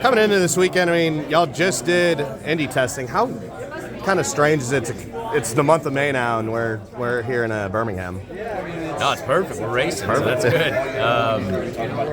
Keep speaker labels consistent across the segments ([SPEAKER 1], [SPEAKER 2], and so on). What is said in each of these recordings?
[SPEAKER 1] Coming into this weekend, I mean, y'all just did Indy testing. How kind of strange is it it's the month of May now, and we're here in Birmingham?
[SPEAKER 2] No, it's perfect. We're racing, so that's good.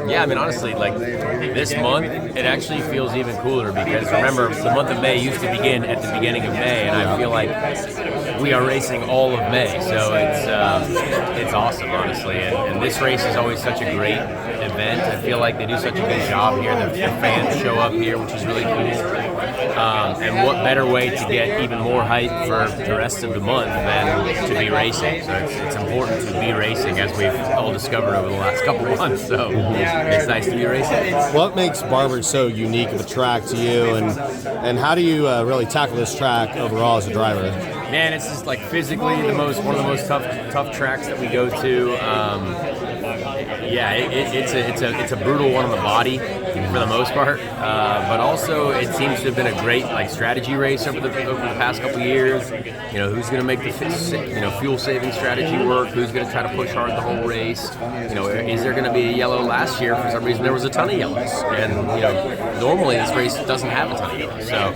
[SPEAKER 2] Yeah, I mean, honestly, like this month, it actually feels even cooler because remember, the month of May used to begin at the beginning of May, and I feel like we are racing all of May, so it's awesome, honestly. And this race is always such a great event. I feel like they do such a good job here. The fans show up here, which is really cool. And what better way to get even more hype for the rest of the month than to be racing? So it's important to be racing, as we've all discovered over the last couple of months. So it's nice to be racing.
[SPEAKER 1] What makes Barber so unique of a track to you, and how do you really tackle this track overall as a driver?
[SPEAKER 2] Man, it's just like physically one of the most tough tracks that we go to. Yeah, it's a brutal one on the body for the most part, but also it seems to have been a great strategy race over the past couple of years. You know, who's going to make the fuel saving strategy work? Who's going to try to push hard the whole race? You know, is there going to be a yellow? Last year, for some reason, there was a ton of yellows, and normally this race doesn't have a ton of yellows. So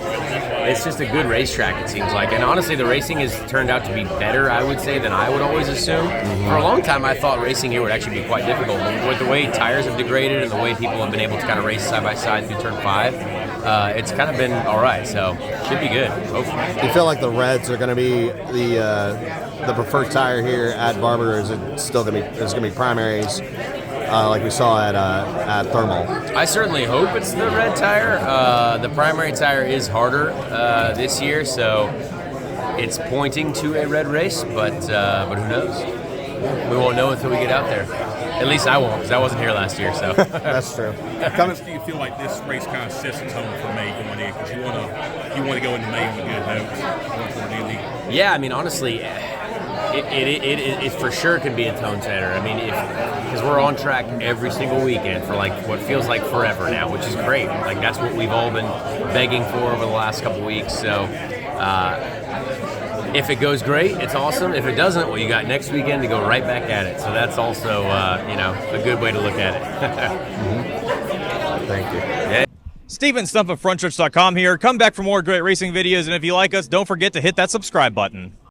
[SPEAKER 2] it's just a good racetrack, it seems like. And honestly, the racing has turned out to be better, I would say, than I would always assume. For a long time, I thought racing here would actually be quite difficult. But with the way tires have degraded and the way people have been able to kind of race side by side through turn 5, it's kind of been all right. So should be good, hopefully.
[SPEAKER 1] Do you feel like the Reds are going to be the preferred tire here at Barber, or is it still going to be primaries? Like we saw at Thermal.
[SPEAKER 2] I certainly hope it's the red tire. The primary tire is harder this year, so it's pointing to a red race, but who knows? We won't know until we get out there. At least I won't, because I wasn't here last year. So
[SPEAKER 1] that's true.
[SPEAKER 3] How much do you feel like this race kind of sets the tone for May going in? Because you want to go into May on a good note.
[SPEAKER 2] Yeah, I mean, honestly, it for sure can be a tone setter. I mean, because we're on track every single weekend for what feels like forever now, which is great. Like that's what we've all been begging for over the last couple weeks. So if it goes great, it's awesome. If it doesn't, well, you got next weekend to go right back at it. So that's also a good way to look at it.
[SPEAKER 1] Thank you.
[SPEAKER 2] Yeah.
[SPEAKER 4] Steven Stump of Frontstretch.com here. Come back for more great racing videos, and if you like us, don't forget to hit that subscribe button.